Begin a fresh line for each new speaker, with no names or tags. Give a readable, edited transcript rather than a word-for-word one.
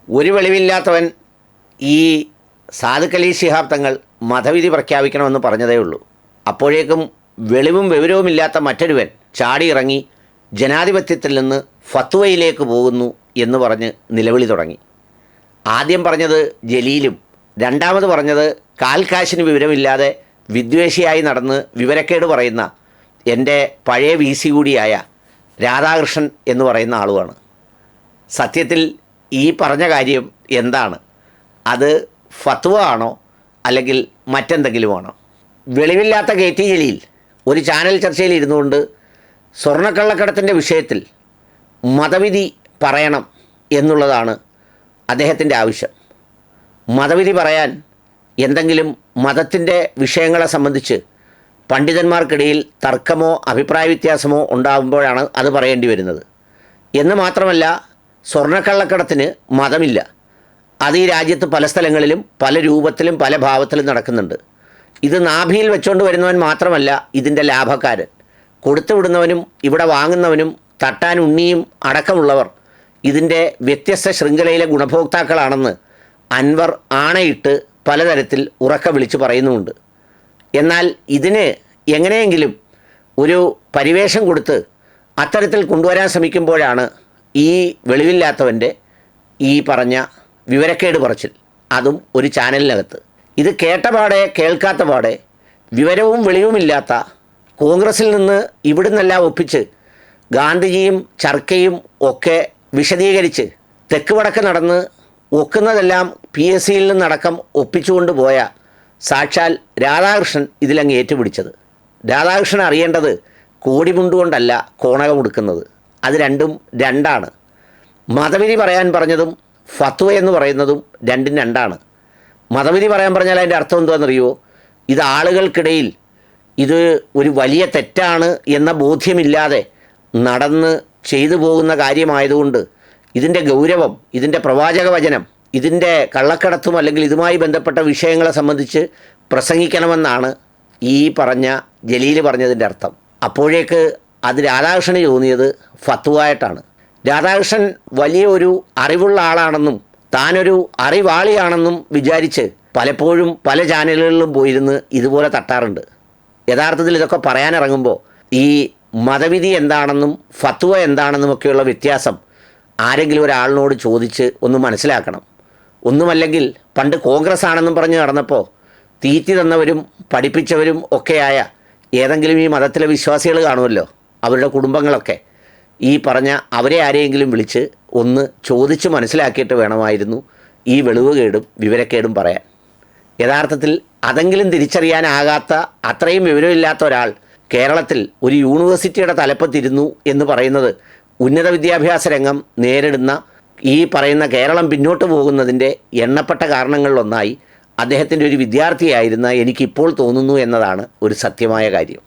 ഒരു വെളിവില്ലാത്തവൻ ഈ സാദുക്കലി ശിഹാബ് തങ്ങൾ മതവിധി പ്രഖ്യാപിക്കണമെന്ന് പറഞ്ഞതേ ഉള്ളൂ. അപ്പോഴേക്കും വെളിവും വിവരവുമില്ലാത്ത മറ്റൊരുവൻ ചാടിയിറങ്ങി ജനാധിപത്യത്തിൽ നിന്ന് ഫത്വയിലേക്ക് പോകുന്നു എന്ന് പറഞ്ഞ് നിലവിളി തുടങ്ങി. ആദ്യം പറഞ്ഞത് ജലീലും രണ്ടാമത് പറഞ്ഞത് കാൽക്കാശിന് വിവരമില്ലാതെ വിദ്വേഷിയായി നടന്ന് വിവരക്കേട് പറയുന്ന എൻ്റെ പഴയ വി സി കൂടിയായ രാധാകൃഷ്ണൻ എന്ന് പറയുന്ന ആളുമാണ്. സത്യത്തിൽ ഈ പറഞ്ഞ കാര്യം എന്താണ്? അത് ഫത്വ ആണോ അല്ലെങ്കിൽ മറ്റെന്തെങ്കിലുമാണോ? വെളിവില്ലാത്ത കെ ടി ജലീൽ ഒരു ചാനൽ ചർച്ചയിൽ ഇരുന്നുകൊണ്ട് സ്വർണ്ണക്കള്ളക്കടത്തിൻ്റെ വിഷയത്തിൽ മതവിധി പറയണം എന്നുള്ളതാണ് അദ്ദേഹത്തിൻ്റെ ആവശ്യം. മതവിധി പറയാൻ എന്തെങ്കിലും മതത്തിൻ്റെ വിഷയങ്ങളെ സംബന്ധിച്ച് പണ്ഡിതന്മാർക്കിടയിൽ തർക്കമോ അഭിപ്രായ വ്യത്യാസമോ ഉണ്ടാകുമ്പോഴാണ് അത് പറയേണ്ടി വരുന്നത്. എന്ന് മാത്രമല്ല, സ്വർണ്ണക്കള്ളക്കടത്തിന് മതമില്ല. അത് ഈ രാജ്യത്ത് പല സ്ഥലങ്ങളിലും പല രൂപത്തിലും പല ഭാവത്തിലും നടക്കുന്നുണ്ട്. ഇത് നാഭിയിൽ വെച്ചുകൊണ്ട് വരുന്നവൻ മാത്രമല്ല ഇതിൻ്റെ ലാഭക്കാരൻ. കൊടുത്തുവിടുന്നവനും ഇവിടെ വാങ്ങുന്നവനും തട്ടാൻ ഉണ്ണിയും അടക്കമുള്ളവർ ഇതിൻ്റെ വ്യത്യസ്ത ശൃംഖലയിലെ ഗുണഭോക്താക്കളാണെന്ന് അൻവർ ആണയിട്ട് പലതരത്തിൽ ഉറക്കെ വിളിച്ച് പറയുന്നുമുണ്ട്. എന്നാൽ ഇതിന് എങ്ങനെയെങ്കിലും ഒരു പരിവേഷം കൊടുത്ത് അത്തരത്തിൽ കൊണ്ടുവരാൻ ശ്രമിക്കുമ്പോഴാണ് ഈ വെളിവില്ലാത്തവൻ്റെ ഈ പറഞ്ഞ വിവരക്കേട് പറച്ചിൽ, അതും ഒരു ചാനലിനകത്ത്. ഇത് കേട്ടപാടെ കേൾക്കാത്ത പാടെ വിവരവും വെളിവുമില്ലാത്ത കോൺഗ്രസിൽ നിന്ന് ഇവിടുന്നെല്ലാം ഒപ്പിച്ച് ഗാന്ധിജിയും ചർക്കയും ഒക്കെ വിശദീകരിച്ച് തെക്ക് വടക്ക് നടന്ന് ഒക്കുന്നതെല്ലാം PSC യിൽ നിന്നടക്കം ഒപ്പിച്ചുകൊണ്ട് പോയ സാക്ഷാൽ രാധാകൃഷ്ണൻ ഇതിലങ്ങ് ഏറ്റുപിടിച്ചത്. രാധാകൃഷ്ണൻ അറിയേണ്ടത് കോടിമുണ്ടുകൊണ്ടല്ല കോണകമുടുക്കുന്നത്. അത് രണ്ടും രണ്ടാണ്. മതവിധി പറയാൻ പറഞ്ഞതും ഫത്വ എന്ന് പറയുന്നതും രണ്ടും രണ്ടാണ്. മതവിധി പറയാൻ പറഞ്ഞാൽ അതിൻ്റെ അർത്ഥം എന്താണെന്നറിയുമോ? ഇത് ആളുകൾക്കിടയിൽ ഇത് ഒരു വലിയ തെറ്റാണ് എന്ന ബോധ്യമില്ലാതെ നടന്ന് ചെയ്തു പോകുന്ന കാര്യമായതുകൊണ്ട് ഇതിൻ്റെ ഗൗരവം, ഇതിൻ്റെ പ്രവാചക വചനം, ഇതിൻ്റെ കള്ളക്കടത്തും അല്ലെങ്കിൽ ഇതുമായി ബന്ധപ്പെട്ട വിഷയങ്ങളെ സംബന്ധിച്ച് പ്രസംഗിക്കണമെന്നാണ് ഈ പറഞ്ഞ ജലീൽ പറഞ്ഞതിൻ്റെ അർത്ഥം. അപ്പോഴേക്ക് അത് രാധാകൃഷ്ണന് തോന്നിയത് ഫത്വയായിട്ടാണ്. രാധാകൃഷ്ണൻ വലിയ ഒരു അറിവുള്ള ആളാണെന്നും താനൊരു അറിവാളിയാണെന്നും വിചാരിച്ച് പലപ്പോഴും പല ചാനലുകളിലും പോയിരുന്ന് ഇതുപോലെ തട്ടാറുണ്ട്. യഥാർത്ഥത്തിൽ ഇതൊക്കെ പറയാനിറങ്ങുമ്പോൾ ഈ മതവിധി എന്താണെന്നും ഫത്വ എന്താണെന്നുമൊക്കെയുള്ള വ്യത്യാസം ആരെങ്കിലും ഒരാളിനോട് ചോദിച്ച് ഒന്ന് മനസ്സിലാക്കണം. ഒന്നുമല്ലെങ്കിൽ പണ്ട് കോൺഗ്രസ് ആണെന്നും പറഞ്ഞ് നടന്നപ്പോൾ തീറ്റി തന്നവരും പഠിപ്പിച്ചവരും ഒക്കെയായ ഏതെങ്കിലും ഈ മതത്തിലെ വിശ്വാസികൾ കാണുമല്ലോ, അവരുടെ കുടുംബങ്ങളൊക്കെ, ഈ പറഞ്ഞ അവരെ ആരെയെങ്കിലും വിളിച്ച് ഒന്ന് ചോദിച്ച് മനസ്സിലാക്കിയിട്ട് വേണമായിരുന്നു ഈ വെളിവുകേടും വിവരക്കേടും പറയാൻ. യഥാർത്ഥത്തിൽ അതെങ്കിലും തിരിച്ചറിയാനാകാത്ത അത്രയും വിവരമില്ലാത്ത ഒരാൾ കേരളത്തിൽ ഒരു യൂണിവേഴ്സിറ്റിയുടെ തലപ്പത്തിരുന്നു എന്ന് പറയുന്നത് ഉന്നത വിദ്യാഭ്യാസ രംഗം നേരിടുന്ന ഈ പറയുന്ന കേരളം പിന്നോട്ട് പോകുന്നതിൻ്റെ എണ്ണപ്പെട്ട കാരണങ്ങളിലൊന്നായി അദ്ദേഹത്തിൻ്റെ ഒരു വിദ്യാർത്ഥിയായിരുന്ന എനിക്കിപ്പോൾ തോന്നുന്നു എന്നതാണ് ഒരു സത്യമായ കാര്യം.